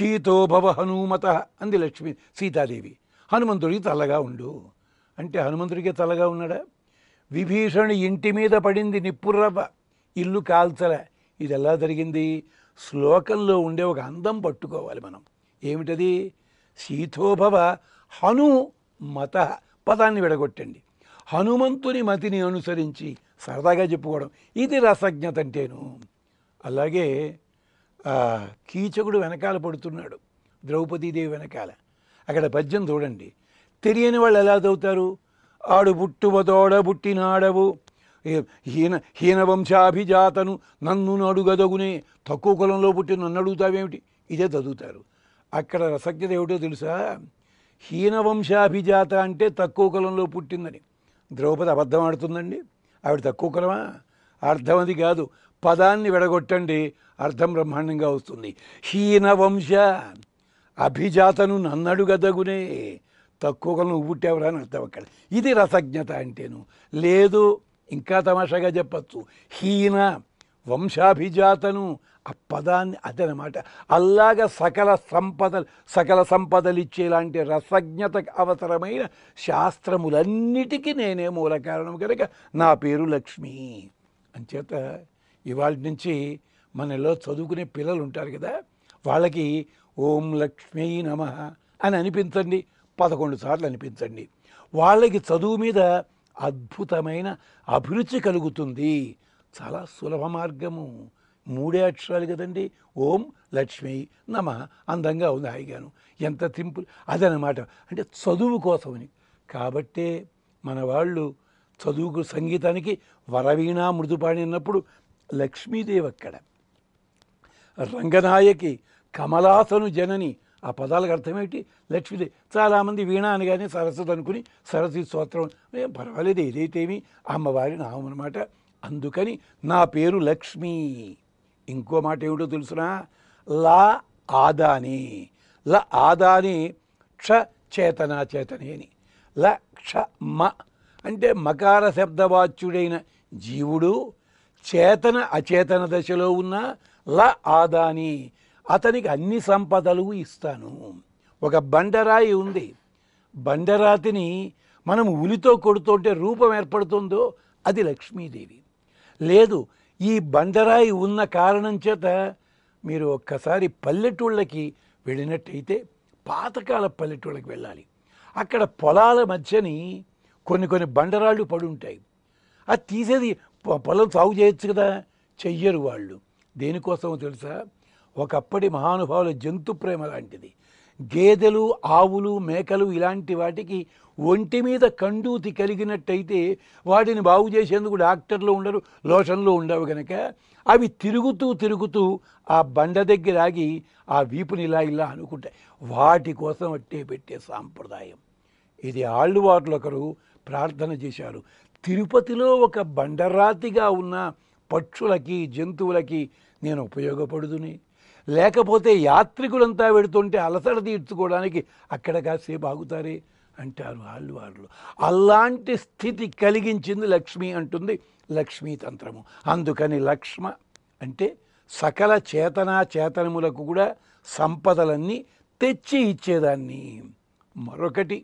శీతో భవ హనుమత అంది లక్ష్మి సీతాదేవి. హనుమంతుడికి తల్లగా ఉండు అంటే హనుమంతుడికి తల్లగా ఉన్నాడా? విభీషణుడి ఇంటి మీద పడింది నిప్పురవ్వ, ఇల్లు కాల్చలే. ఇది ఎలా జరిగింది? శ్లోకంలో ఉండే ఒక అందం పట్టుకోవాలి మనం. ఏమిటది? శీతోభవ హనుమత పదాన్ని విడగొట్టండి. హనుమంతుని మతిని అనుసరించి సరదాగా చెప్పుకోవడం, ఇది రసజ్ఞత అంటేను. అలాగే కీచకుడు వెనకాల పడుతున్నాడు ద్రౌపదీదేవి వెనకాల. అక్కడ పద్యం చూడండి. తెలియని వాళ్ళు ఎలా చదువుతారు? ఆడు పుట్టువతోడ పుట్టినాడవు హీనవంశాభిజాతను నన్ను అడుగదగునే. తక్కువ కులంలో పుట్టి నన్ను అడుగుతావేమిటి? ఇదే చదువుతారు. అక్కడ రసజ్ఞత ఏమిటో తెలుసా? హీనవంశాభిజాత అంటే తక్కువ కులంలో పుట్టిందని. ద్రౌపది అబద్ధం ఆడుతుందండి. ఆవిడ తక్కువ కులమా? అర్థం అది కాదు. పదాన్ని విడగొట్టండి, అర్థం బ్రహ్మాండంగా వస్తుంది. హీనవంశ అభిజాతను నన్నడుగదగునే. తక్కువ కులం నువ్వు పుట్టావురా అని అర్థం అక్కడ. ఇది రసజ్ఞత అంటేను. లేదు, ఇంకా తమాషాగా చెప్పచ్చు, హీన వంశాభిజాతను. ఆ పదాన్ని అదనమాట. అలాగా సకల సంపదలు ఇచ్చేలాంటి రసజ్ఞత అవసరమైన శాస్త్రములన్నిటికీ నేనే మూల కారణం కనుక నా పేరు లక్ష్మి. అంచేత ఇవాళ నుంచి మనలో చదువుకునే పిల్లలు ఉంటారు కదా, వాళ్ళకి ఓం లక్ష్మీ నమః అని అనిపించండి, 11 సార్లు అనిపించండి. వాళ్ళకి చదువు మీద అద్భుతమైన అభిరుచి కలుగుతుంది. చాలా సులభ మార్గము. 3 అక్షరాలు కదండి. ఓం లక్ష్మీ నమః. అందంగా ఉంది, హాయిగాను, ఎంత సింపుల్ అదనమాట. అంటే చదువు కోసమని. కాబట్టే మన వాళ్ళు చదువుకు సంగీతానికి వరవీణా మృదుపాణి అన్నప్పుడు లక్ష్మీదేవి అక్కడ. రంగనాయకి కమలాసను జనని. ఆ పదాలకు అర్థమేంటి? లక్ష్మీదేవి. చాలామంది వీణ అనగానే సరస్వతి అనుకుని సరస్వతి స్తోత్రం, పర్వాలేదు, ఏదైతేమి అమ్మవారి నామం అన్నమాట. అందుకని నా పేరు లక్ష్మి. ఇంకో మాట ఏమిటో తెలుసునా? లా ఆదాని. ల ఆదాని క్ష చేతనా చేతనే అని. ల క్ష మ అంటే మకార శబ్దవాచ్యుడైన జీవుడు చేతన అచేతన దశలో ఉన్న ల ఆదాని, అతనికి అన్ని సంపదలు ఇస్తాను. ఒక బండరాయి ఉంది. బండరాతిని మనం ఉలితో కొడుతుంటే రూపం ఏర్పడుతుందో అది లక్ష్మీదేవి. లేదు, ఈ బండరాయి ఉన్న కారణం చేత మీరు ఒక్కసారి పల్లెటూళ్ళకి వెళ్ళినట్టయితే, పాతకాల పల్లెటూళ్ళకి వెళ్ళాలి. అక్కడ పొలాల మధ్యని కొన్ని బండరాళ్ళు పడి ఉంటాయి. అది తీసేది పొలం సాగు చేయొచ్చు కదా, చెయ్యరు వాళ్ళు. దేనికోసమో తెలుసా? ఒకప్పటి మహానుభావుల జంతు ప్రేమ లాంటిది. గేదెలు, ఆవులు, మేకలు ఇలాంటి వాటికి ఒంటి మీద కండూతి కలిగినట్టయితే వాటిని బాగు చేసేందుకు డాక్టర్లు ఉండరు, లోషన్లు ఉండవు కనుక అవి తిరుగుతూ ఆ బండ దగ్గర ఆగి ఆ వీపుని ఇలా అనుకుంటాయి. వాటి కోసం అట్టే పెట్టే సాంప్రదాయం ఇది. ఆళ్ళవార్లు ఒకరు ప్రార్థన చేశారు, తిరుపతిలో ఒక బండరాతిగా ఉన్న పక్షులకి, జంతువులకి నేను ఉపయోగపడుదుని, లేకపోతే యాత్రికులంతా వెడుతుంటే అలసట తీర్చుకోవడానికి అక్కడ కాసేపు ఆగుతారే అంటారు ఆళ్ళవార్లు. అలాంటి స్థితి కలిగించింది లక్ష్మి అంటుంది లక్ష్మీ తంత్రము. అందుకని లక్ష్మ అంటే సకల చేతనములకు కూడా సంపదలన్నీ తెచ్చి ఇచ్చేదాన్ని. మరొకటి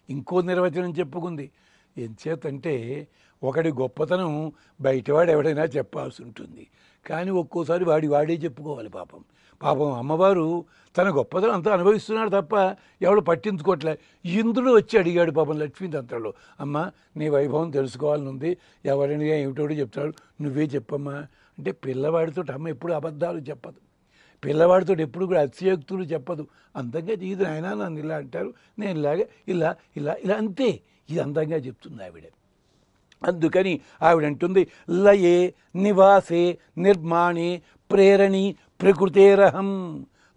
ఇంకో నిర్వచనం చెప్పుకుంది. ఎంచేతంటే ఒకటి గొప్పతనం బయటవాడు ఎవడైనా చెప్పాల్సి ఉంటుంది, కానీ ఒక్కోసారి వాడే చెప్పుకోవాలి. పాపం అమ్మవారు తన గొప్పతనం అంతా అనుభవిస్తున్నాడు తప్ప ఎవడు పట్టించుకోవట్లే. ఇంద్రుడు వచ్చి అడిగాడు పాపం లక్ష్మీ తంత్రంలో, అమ్మ నీ వైభవం తెలుసుకోవాలని ఉంది, ఎవరైనా ఏమిటోడు చెప్తాడు, నువ్వే చెప్పమ్మా అంటే, పిల్లవాడితో అమ్మ ఎప్పుడు అబద్ధాలు చెప్పదు, పిల్లవాడితో ఎప్పుడు కూడా అతిశయోక్తులు చెప్పదు. అందంగా ఇది ఆయన నన్ను ఇలా అంటారు, నేను ఇలా అంతే. ఇది అందంగా చెప్తుంది ఆవిడ. అందుకని ఆవిడంటుంది లయే నివాసే నిర్మాణే ప్రేరణి ప్రకృతేరహం.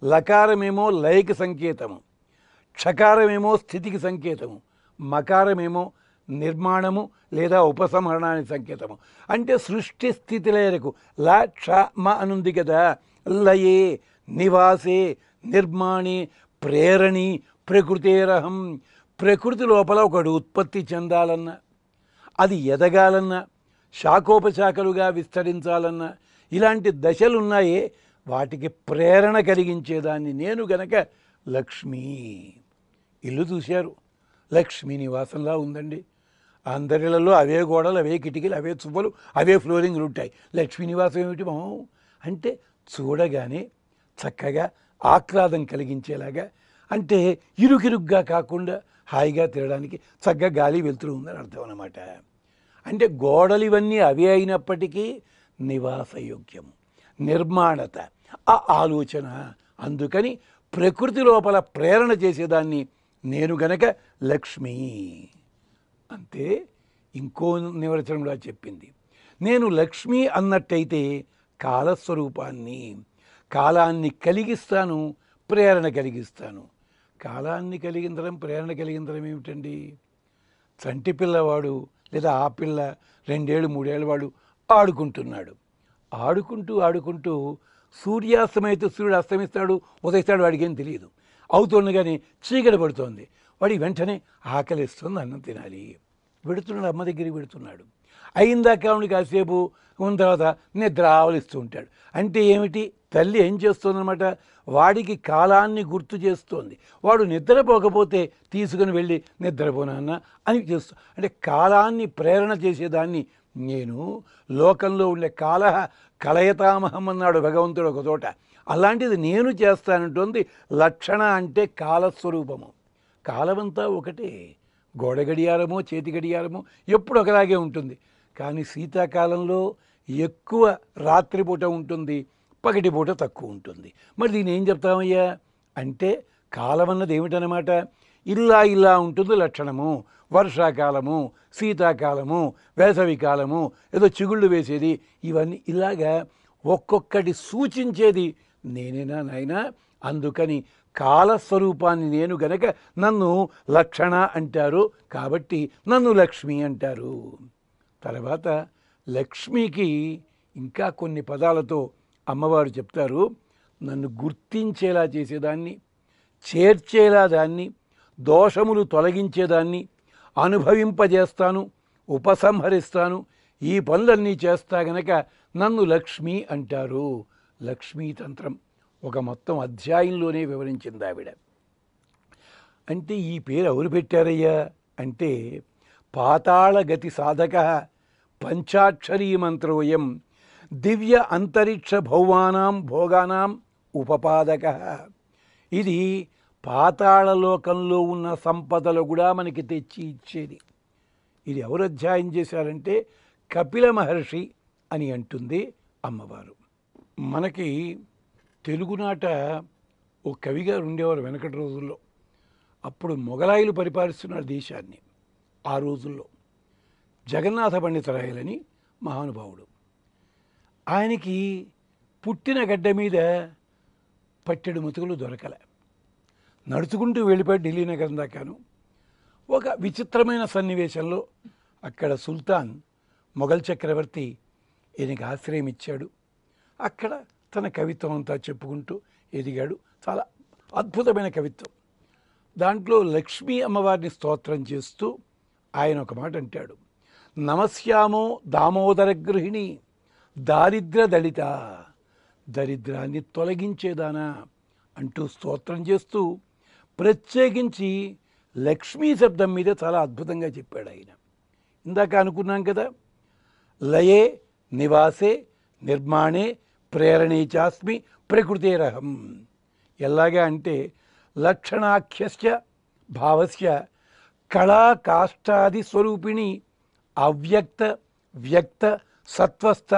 లకారమేమో లయకి సంకేతము, క్షకారమేమో స్థితికి సంకేతము, మకారమేమో నిర్మాణము లేదా ఉపసంహరణానికి సంకేతము. అంటే సృష్టి స్థితి లయలకు ల క్ష మ అనుంది కదా. లయే నివాసే నిర్మాణే ప్రేరణి ప్రకృతేరహం. ప్రకృతి లోపల ఒకడు ఉత్పత్తి చెందాలన్నా, అది ఎదగాలన్నా, శాఖోపశాఖలుగా విస్తరించాలన్నా ఇలాంటి దశలున్నాయే, వాటికి ప్రేరణ కలిగించేదాన్ని నేను గనక లక్ష్మీ. ఇల్లు చూశారు, లక్ష్మీ నివాసంలా ఉందండి. అందరిలలో అవే గోడలు, అవే కిటికీలు, అవే చువ్వలు, అవే ఫ్లోరింగ్లు ఉంటాయి. లక్ష్మీ నివాసం ఏమిటి మామ అంటే చూడగానే చక్కగా ఆహ్లాదం కలిగించేలాగా, అంటే ఇరుకిరుగ్గా కాకుండా హాయిగా తినడానికి చక్కగా గాలి వెలుతురు ఉందని అర్థం అన్నమాట. అంటే గోడలు ఇవన్నీ అవే అయినప్పటికీ నివాసయోగ్యము, నిర్మాణత, ఆ ఆలోచన. అందుకని ప్రకృతి లోపల ప్రేరణ చేసేదాన్ని నేను గనక లక్ష్మీ. అంతే. ఇంకో నిర్వచనంలో చెప్పింది, నేను లక్ష్మీ అన్నట్టయితే కాలస్వరూపాన్ని, కాలాన్ని కలిగిస్తాను, ప్రేరణ కలిగిస్తాను. కాలాన్ని కలిగించడం, ప్రేరణ కలిగించడం ఏమిటండి? చంటి పిల్లవాడు లేదా ఆ పిల్ల 2 ఏళ్ళు 3 ఏళ్ళ వాడు ఆడుకుంటున్నాడు. ఆడుకుంటూ సూర్యాస్తమైతే సూర్యుడు అస్తమిస్తాడు, ఉదయిస్తాడు, వాడికి ఏం తెలియదు. అవుతుండగానే చీకటి పడుతోంది, వాడికి వెంటనే ఆకలిస్తుంది, అన్నం తినాలి. పెడుతున్నాడు, అమ్మ దగ్గరికి పెడుతున్నాడు. అయిందాక ఆవిడ కాసేపు ఉన్న తర్వాత నిద్ర ఆవలిస్తూ ఉంటాడు. అంటే ఏమిటి? తల్లి ఏం చేస్తుందన్నమాట, వాడికి కాలాన్ని గుర్తు చేస్తోంది. వాడు నిద్రపోకపోతే తీసుకుని వెళ్ళి నిద్రపోనన్న అని చేస్తూ, అంటే కాలాన్ని ప్రేరణ చేసేదాన్ని నేను. లోకంలో ఉండే కలయతామహం అన్నాడు భగవంతుడు ఒక చోట. అలాంటిది నేను చేస్తానంటుంది. లక్షణ అంటే కాలస్వరూపము. కాలమంతా ఒకటే, గోడ గడియారమో చేతి గడియారమో ఎప్పుడు ఒకలాగే ఉంటుంది. కానీ శీతాకాలంలో ఎక్కువ రాత్రిపూట ఉంటుంది, పగటిపూట తక్కువ ఉంటుంది. మరి దీన్ని ఏం చెప్తామయ్యా అంటే, కాలం అన్నది ఏమిటనమాట, ఇలా ఉంటుంది లక్షణము. వర్షాకాలము, శీతాకాలము, వేసవికాలము, ఏదో చిగుళ్ళు వేసేది, ఇవన్నీ ఇలాగా ఒక్కొక్కటి సూచించేది నేనేనా నాయనా. అందుకని కాలస్వరూపాన్ని నేను గనక నన్ను లక్షణ అంటారు, కాబట్టి నన్ను లక్ష్మి అంటారు. తర్వాత లక్ష్మికి ఇంకా కొన్ని పదాలతో అమ్మవారు చెప్తారు. నన్ను గుర్తించేలా చేసేదాన్ని, చేర్చేలా దాన్ని, దోషములు తొలగించేదాన్ని, అనుభవింపజేస్తాను, ఉపసంహరిస్తాను, ఈ పనులన్నీ చేస్తా గనక నన్ను లక్ష్మి అంటారు. లక్ష్మీతంత్రం ఒక మొత్తం అధ్యాయంలోనే వివరించింది ఆవిడ. అంటే ఈ పేరు ఎవరు పెట్టారయ్యా అంటే, పాతాళగతి సాధక పంచాక్షరీ మంత్రోయం దివ్య అంతరిక్ష భౌమానాం భోగానాం ఉపపాదక. ఇది పాతాళలోకంలో ఉన్న సంపదలు కూడా మనకి తెచ్చి ఇచ్చేది. ఇది ఎవరు అధ్యాయం చేశారంటే కపిల మహర్షి అని అంటుంది అమ్మవారు. మనకి తెలుగునాట ఓ కవిగారు ఉండేవారు వెనకటి రోజుల్లో. అప్పుడు మొగలాయిలు పరిపాలిస్తున్నారు దేశాన్ని. ఆ రోజుల్లో జగన్నాథ పండితరాయలని మహానుభావుడు. ఆయనకి పుట్టిన గడ్డ మీద పట్టెడు ముతుకులు దొరకలే. నడుచుకుంటూ వెళ్ళిపోయి ఢిల్లీ నగరం దాకాను. ఒక విచిత్రమైన సన్నివేశంలో అక్కడ సుల్తాన్ మొఘల్ చక్రవర్తి ఈయనకి ఆశ్రయం ఇచ్చాడు. అక్కడ తన కవిత్వం అంతా చెప్పుకుంటూ ఎదిగాడు. చాలా అద్భుతమైన కవిత్వం. దాంట్లో లక్ష్మీ అమ్మవారిని స్తోత్రం చేస్తూ ఆయన ఒక మాట అంటాడు, నమస్యామో దామోదర గృహిణి దారిద్ర దళిత, దరిద్రాన్ని తొలగించేదానా అంటూ స్తోత్రం చేస్తూ ప్రత్యేకించి లక్ష్మీ శబ్దం మీద చాలా అద్భుతంగా చెప్పాడు ఆయన. ఇందాక అనుకున్నాం కదా, లయే నివాసే నిర్మాణే ప్రేరణే చాస్మి ప్రకృతేరహం. ఎలాగా అంటే లక్షణాఖ్యస్య భావస్య కళా కాష్టాది స్వరూపిణి అవ్యక్త వ్యక్త సత్వస్థ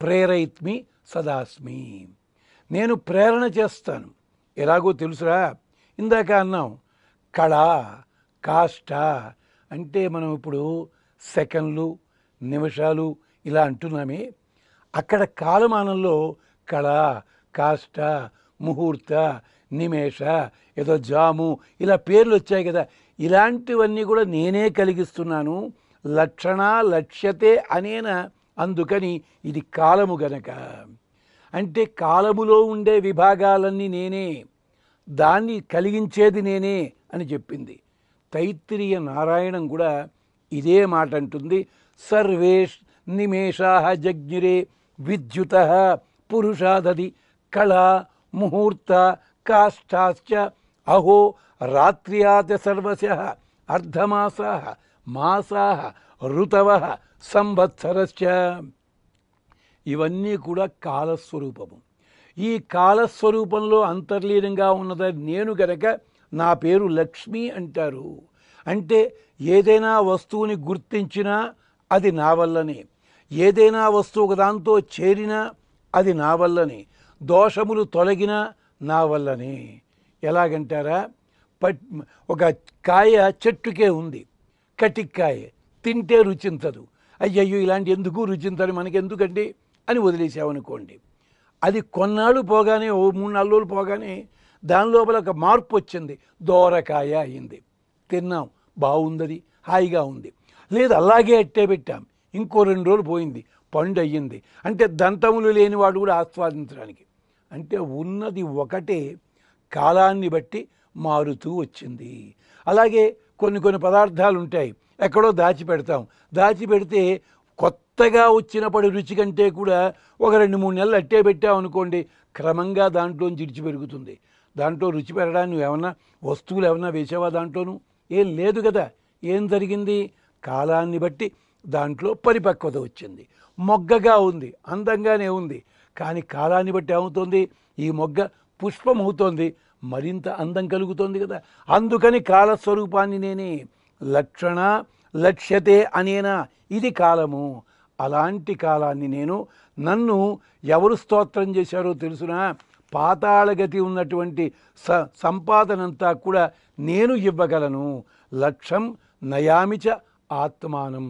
ప్రేరయిత్మి సదాస్మి. నేను ప్రేరణ చేస్తాను. ఎలాగో తెలుసురా, ఇందాక అన్నాం కళ కాష్ట అంటే మనం ఇప్పుడు సెకండ్లు నిమిషాలు ఇలా అంటున్నామే, అక్కడ కాలమానంలో కళ కాష్ట ముహూర్త నిమేష ఏదో జాము ఇలా పేర్లు వచ్చాయి కదా, ఇలాంటివన్నీ కూడా నేనే కలిగిస్తున్నాను. లక్షణ లక్ష్యతే అనేన, అందుకని ఇది కాలము గనక. అంటే కాలములో ఉండే విభాగాలన్నీ నేనే, దాన్ని కలిగించేది నేనే అని చెప్పింది. తైత్తిరీయ నారాయణం కూడా ఇదే మాట అంటుంది. సర్వేష్ నిమేషా జజ్ఞిరే విద్యుత పురుషాదది కళ ముహూర్త కాష్టాశ్చ అహో రాత్ర్యాత సర్వశః అర్ధమాసాః మాసాః ఋతవః సంవత్సరశ్చ. ఇవన్నీ కూడా కాలస్వరూపము. ఈ కాలస్వరూపంలో అంతర్లీనంగా ఉన్నది నేను గనక నా పేరు లక్ష్మి అంటారు. అంటే ఏదైనా వస్తువుని గుర్తించినా అది నా వల్లనే, ఏదైనా వస్తువు దాంతో చేరినా అది నా వల్లనే, దోషములు తొలగినా నా వల్లనే. ఎలాగంటారా, ఒక కాయ చెట్టుకే ఉంది, కటిక్కాయ, తింటే రుచించదు. అయ్యయ్యో ఇలాంటి ఎందుకు రుచించదు మనకెందుకండి అని వదిలేసామనుకోండి, అది కొన్నాళ్ళు పోగానే, ఓ 3-4 రోజులు పోగానే దాని లోపల ఒక మార్పు వచ్చింది, దోరకాయ అయింది. తిన్నాం, బాగుంది, హాయిగా ఉంది. లేదు అలాగే అట్టే పెట్టాం, ఇంకో 2 రోజులు పోయింది, పండు అయ్యింది. అంటే దంతములు లేనివాడు కూడా ఆస్వాదించడానికి. అంటే ఉన్నది ఒకటే, కాలాన్ని బట్టి మారుతూ వచ్చింది. అలాగే కొన్ని పదార్థాలు ఉంటాయి, ఎక్కడో దాచిపెడతాం, దాచిపెడితే కొత్తగా వచ్చినప్పటి రుచి కంటే కూడా ఒక 2-3 నెలలు అట్టే పెట్టామనుకోండి, క్రమంగా దాంట్లో రుచి పెరుగుతుంది. దాంట్లో రుచి పెరగడానికి ఏమన్నా వస్తువులు ఏమన్నా వేసావా దాంట్లోనూ? ఏం లేదు కదా. ఏం జరిగింది? కాలాన్ని బట్టి దాంట్లో పరిపక్వత వచ్చింది. మొగ్గగా ఉంది, అందంగానే ఉంది, కానీ కాలాన్ని బట్టి ఏమవుతుంది, ఈ మొగ్గ పుష్పం అవుతోంది, మరింత అందం కలుగుతోంది కదా. అందుకని కాలస్వరూపాన్ని నేనే లక్షణ లక్ష్యతే అనేనా, ఇది కాలము. అలాంటి కాలాన్ని నేను, నన్ను ఎవరు స్తోత్రం చేశారో తెలుసునా? పాతాళగతి ఉన్నటువంటి సంపాదనంతా కూడా నేను ఇవ్వగలను. లక్ష్యం నయామిచ ఆత్మానం.